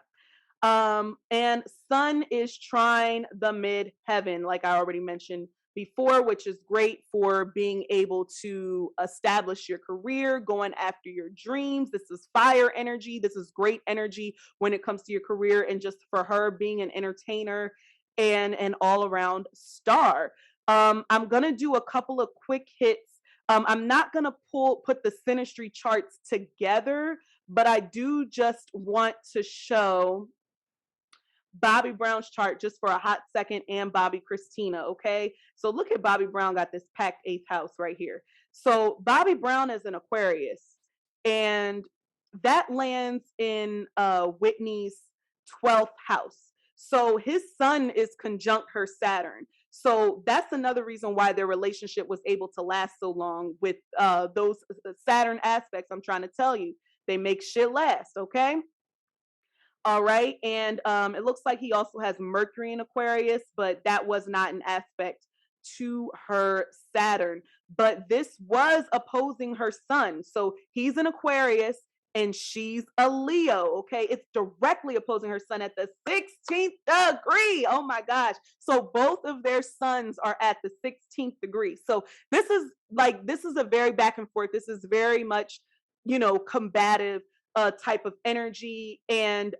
And Sun is trine the midheaven, like I already mentioned before, which is great for being able to establish your career, going after your dreams. This is fire energy. This is great energy when it comes to your career, and just for her being an entertainer and an all around star. I'm going to do a couple of quick hits. I'm not going to put the synastry charts together, but I do just want to show Bobby Brown's chart just for a hot second, and Bobby Christina. Okay. So look at Bobby Brown got this packed eighth house right here. So Bobby Brown is an Aquarius, and that lands in Whitney's 12th house. So his Sun is conjunct her Saturn. So that's another reason why their relationship was able to last so long with those Saturn aspects. I'm trying to tell you, they make shit last. Okay. All right. And it looks like he also has Mercury in Aquarius, but that was not an aspect to her Saturn. But this was opposing her Sun. So he's an Aquarius and she's a Leo. Okay. It's directly opposing her Sun at the 16th degree. Oh my gosh. So both of their suns are at the 16th degree. So this is a very back and forth. This is very much, combative type of energy. And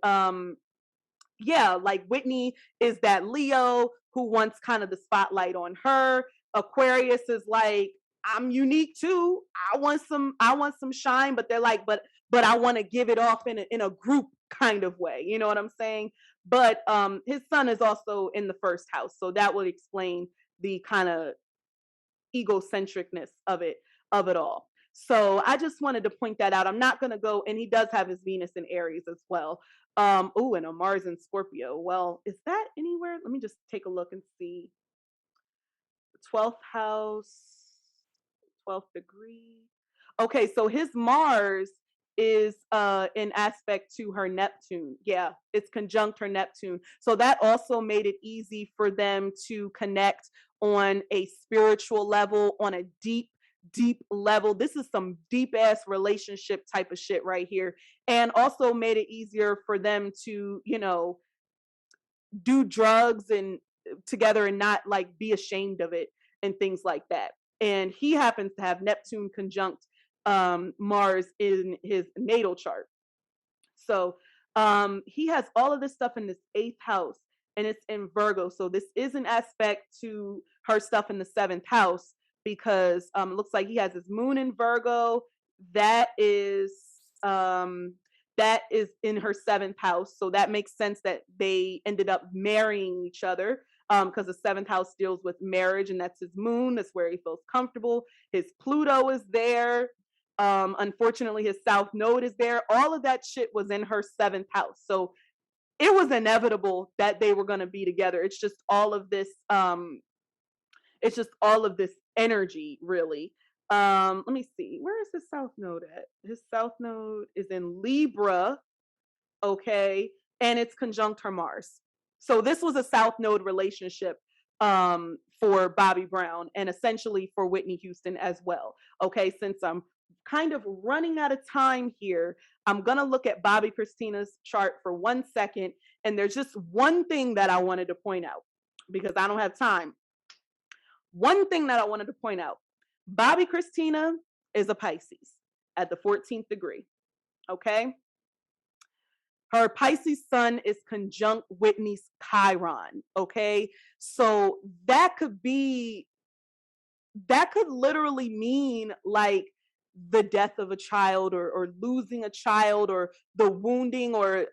yeah, like Whitney is that Leo who wants kind of the spotlight on her. Aquarius is like, I'm unique too. I want some shine, but they're like, but I want to give it off in a group kind of way. You know what I'm saying? But his Sun is also in the first house, so that would explain the kind of egocentricness of it all. So I just wanted to point that out. I'm not going to go, and he does have his Venus in Aries as well. Oh, and a Mars in Scorpio. Well, is that anywhere? Let me just take a look and see. 12th house, 12th degree. Okay, so his Mars is an aspect to her Neptune. Yeah, it's conjunct her Neptune. So that also made it easy for them to connect on a spiritual level, on a deep level. This is some deep ass relationship type of shit right here. And also made it easier for them to, do drugs and together and not like be ashamed of it and things like that. And he happens to have Neptune conjunct Mars in his natal chart. So he has all of this stuff in this eighth house and it's in Virgo. So this is an aspect to her stuff in the seventh house because it looks like he has his moon in Virgo. That is um that is in her seventh house. So that makes sense that they ended up marrying each other because the seventh house deals with marriage and that's his moon. That's where he feels comfortable. His Pluto is there. Unfortunately, his South Node is there. All of that shit was in her seventh house. So it was inevitable that they were going to be together. It's just all of this. It's just all of this energy, really. Let me see. Where is his South Node at? His South Node is in Libra. Okay, and it's conjunct her Mars. So this was a South Node relationship for Bobby Brown and essentially for Whitney Houston as well. Okay, since I'm kind of running out of time here, I'm gonna look at Bobby Christina's chart for 1 second, and there's just one thing that I wanted to point out because I don't have time. One thing that I wanted to point out: Bobby Christina is a Pisces at the 14th degree. Okay, her Pisces sun is conjunct Whitney's Chiron. Okay. So that could literally mean like the death of a child or losing a child or the wounding or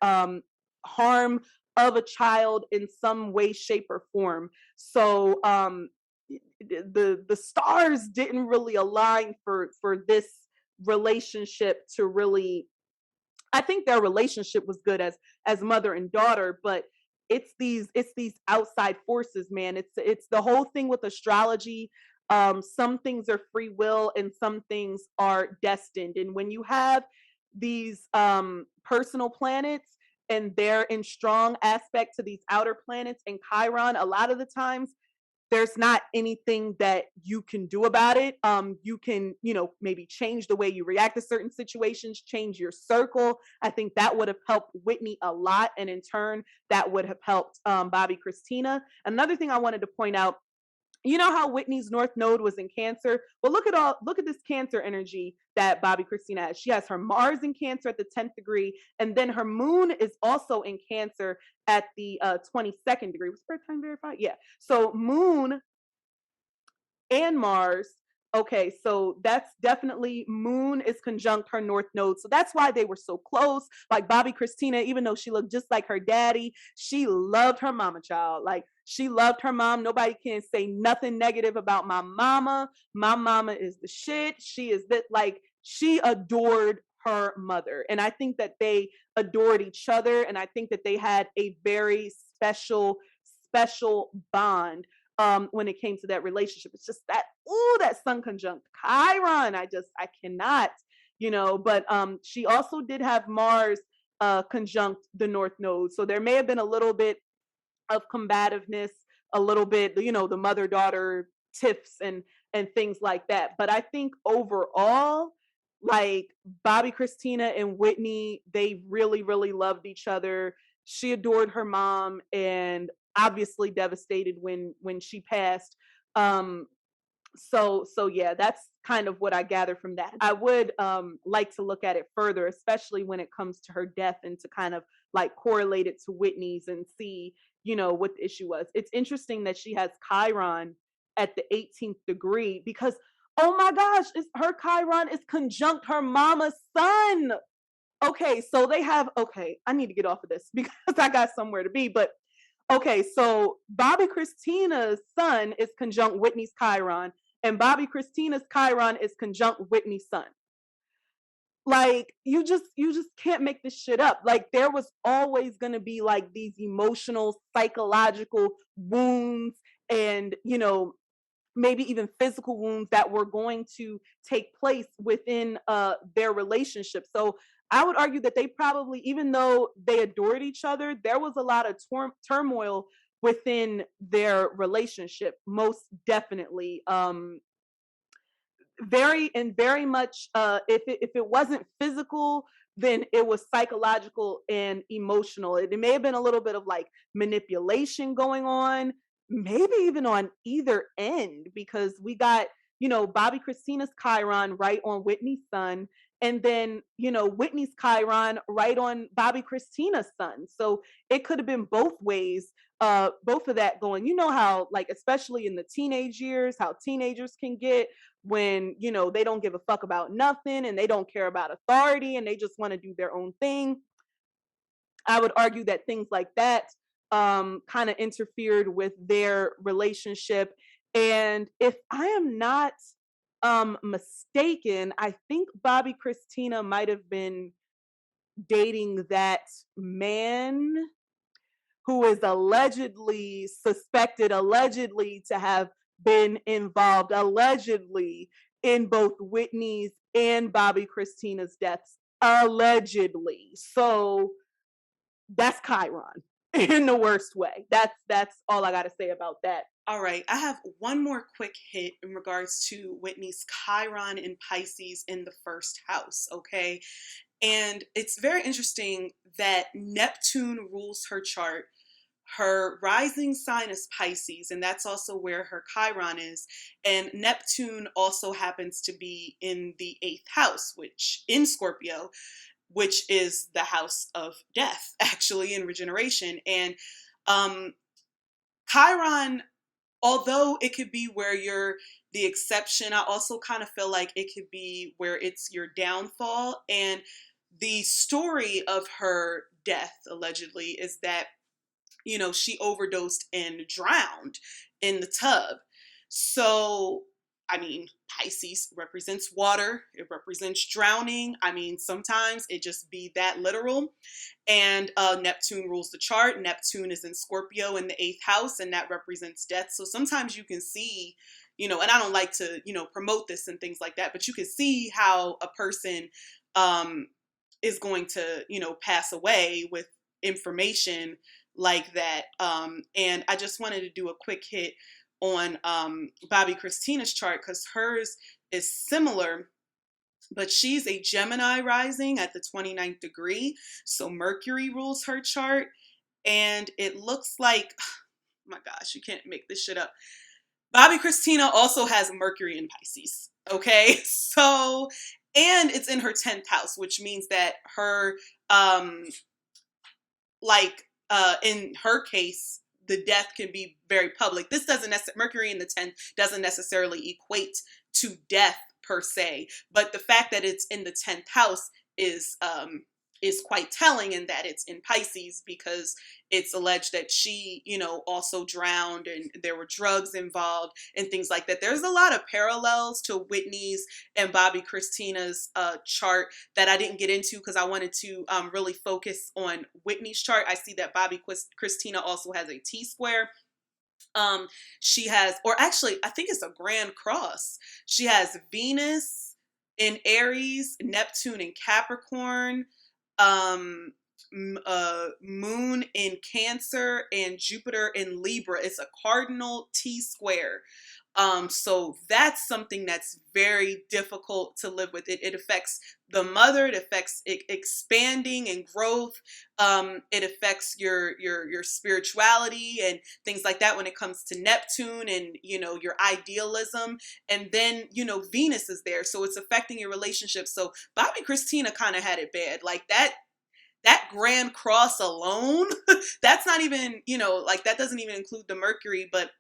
harm of a child in some way, shape, or form. So the stars didn't really align for this relationship to really. I think their relationship was good as mother and daughter, but it's these outside forces, man. It's the whole thing with astrology. Some things are free will and some things are destined. And when you have these personal planets and they're in strong aspect to these outer planets and Chiron, a lot of the times there's not anything that you can do about it. You can, maybe change the way you react to certain situations, change your circle. I think that would have helped Whitney a lot. And in turn, that would have helped Bobby Christina. Another thing I wanted to point out, you know how Whitney's North Node was in Cancer? Well, look at this Cancer energy that Bobby Christina has. She has her Mars in Cancer at the 10th degree, and then her moon is also in Cancer at the 22nd degree. Was birth time verified? Yeah. So moon and Mars. Okay, so that's definitely moon is conjunct her North Node. So that's why they were so close. Like Bobby Christina, even though she looked just like her daddy, she loved her mama child. Like she loved her mom. Nobody can say nothing negative about my mama. My mama is the shit. She is that, like, she adored her mother. And I think that they adored each other. And I think that they had a very special bond when it came to that relationship. It's just that, that sun conjunct Chiron. I cannot, but she also did have Mars conjunct the North Node. So there may have been a little bit of combativeness, a little bit, the mother-daughter tiffs and things like that. But I think overall, like Bobby Christina and Whitney, they really, really loved each other. She adored her mom and obviously devastated when she passed. So yeah, that's kind of what I gather from that. I would like to look at it further, especially when it comes to her death and to kind of like correlate it to Whitney's and see, what the issue was. It's interesting that she has Chiron at the 18th degree because, oh my gosh, her Chiron is conjunct her mama's sun. Okay, so I need to get off of this because I got somewhere to be, but okay, so Bobby Christina's sun is conjunct Whitney's Chiron, and Bobby Christina's Chiron is conjunct Whitney's sun. Like you just can't make this shit up. Like there was always gonna be like these emotional, psychological wounds, and maybe even physical wounds that were going to take place within their relationship. So I would argue that they probably, even though they adored each other, there was a lot of turmoil within their relationship, most definitely. Very much, if it wasn't physical, then it was psychological and emotional. It may have been a little bit of like manipulation going on, maybe even on either end, because we got, Bobby Christina's Chiron right on Whitney's son, and then, Whitney's Chiron right on Bobby Christina's son. So it could have been both ways, both of that going. You know how, like, especially in the teenage years, how teenagers can get when, they don't give a fuck about nothing and they don't care about authority and they just want to do their own thing. I would argue that things like that kind of interfered with their relationship. And if I am not mistaken, I think Bobby Christina might have been dating that man who is allegedly suspected, allegedly to have been involved, allegedly, in both Whitney's and Bobby Christina's deaths. Allegedly. So that's Chiron in the worst way. That's all I got to say about that. All right, I have one more quick hit in regards to Whitney's Chiron in Pisces in the first house, okay? And it's very interesting that Neptune rules her chart. Her rising sign is Pisces, and that's also where her Chiron is. And Neptune also happens to be in the 8th house, which in Scorpio, which is the house of death, actually, and regeneration. And Chiron, although it could be where you're the exception, I also kind of feel like it could be where it's your downfall. And the story of her death, allegedly, is that, she overdosed and drowned in the tub. So, I mean, Pisces represents water. It represents drowning. I mean, sometimes it just be that literal. And Neptune rules the chart. Neptune is in Scorpio in the 8th house, and that represents death. So sometimes you can see, and I don't like to, promote this and things like that, but you can see how a person is going to, pass away with information like that. And I just wanted to do a quick hit on Bobby Christina's chart because hers is similar, but she's a Gemini rising at the 29th degree. So Mercury rules her chart. And it looks like, oh my gosh, you can't make this shit up. Bobby Christina also has Mercury in Pisces. Okay. So, and it's in her 10th house, which means that her, in her case, the death can be very public. This doesn't necessarily, Mercury in the 10th doesn't necessarily equate to death per se, but the fact that it's in the 10th house is quite telling in that it's in Pisces, because it's alleged that she, also drowned and there were drugs involved and things like that. There's a lot of parallels to Whitney's and Bobby Christina's chart that I didn't get into because I wanted to really focus on Whitney's chart. I see that Bobby Christina also has a T-square. She has, or actually, I think it's a grand cross. She has Venus in Aries, Neptune in Capricorn, Moon in Cancer, and Jupiter in Libra. It's a cardinal T-square. So that's something that's very difficult to live with. It affects the mother. It affects expanding and growth. It affects your spirituality and things like that when it comes to Neptune and, your idealism. And then, Venus is there. So it's affecting your relationship. So Bobby Christina kind of had it bad. Like that grand cross alone, that's not even, that doesn't even include the Mercury, but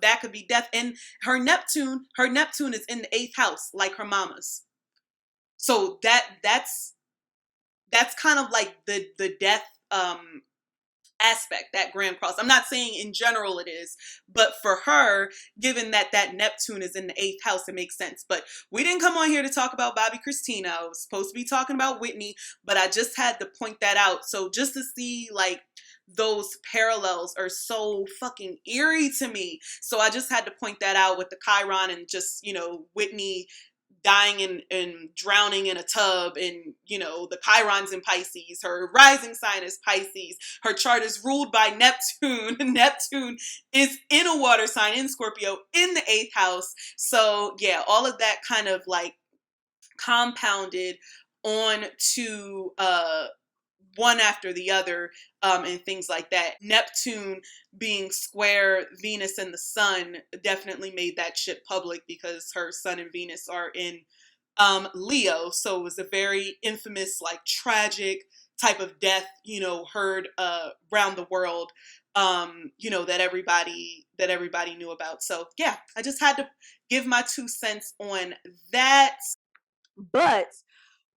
that could be death. And her Neptune is in the 8th house, like her mama's. So that's kind of like the death aspect, that grand cross. I'm not saying in general it is, but for her, given that Neptune is in the 8th house, it makes sense. But we didn't come on here to talk about Bobby Christina. I was supposed to be talking about Whitney, but I just had to point that out. So just to see, like, those parallels are so fucking eerie to me. So I just had to point that out with the Chiron and just, Whitney dying and drowning in a tub, and the Chiron's in Pisces, her rising sign is Pisces, her chart is ruled by Neptune. Neptune is in a water sign in Scorpio in the 8th house. So yeah, all of that kind of like compounded on to one after the other, and things like that. Neptune being square Venus and the sun definitely made that shit public, because her sun and Venus are in Leo. So it was a very infamous, like tragic type of death, heard around the world, that everybody knew about. So yeah, I just had to give my 2 cents on that. But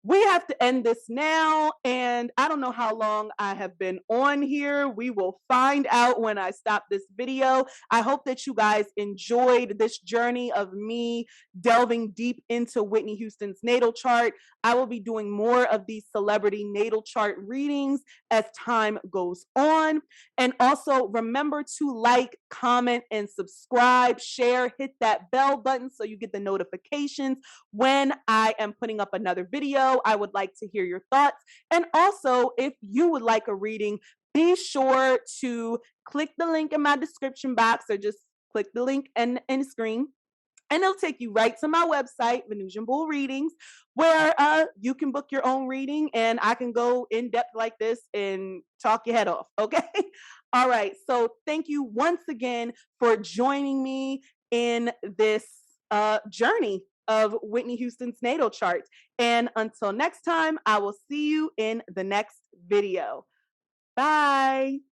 we have to end this now. And I don't know how long I have been on here. We will find out when I stop this video. I hope that you guys enjoyed this journey of me delving deep into Whitney Houston's natal chart. I will be doing more of these celebrity natal chart readings as time goes on. And also remember to like, comment, and subscribe, share, hit that bell button so you get the notifications when I am putting up another video. I would like to hear your thoughts. And also, if you would like a reading, be sure to click the link in my description box, or just click the link in the screen, and it'll take you right to my website, Venusian Bull Readings, where you can book your own reading, and I can go in depth like this and talk your head off. Okay. All right. So thank you once again for joining me in this journey of Whitney Houston's natal chart. And until next time, I will see you in the next video. Bye.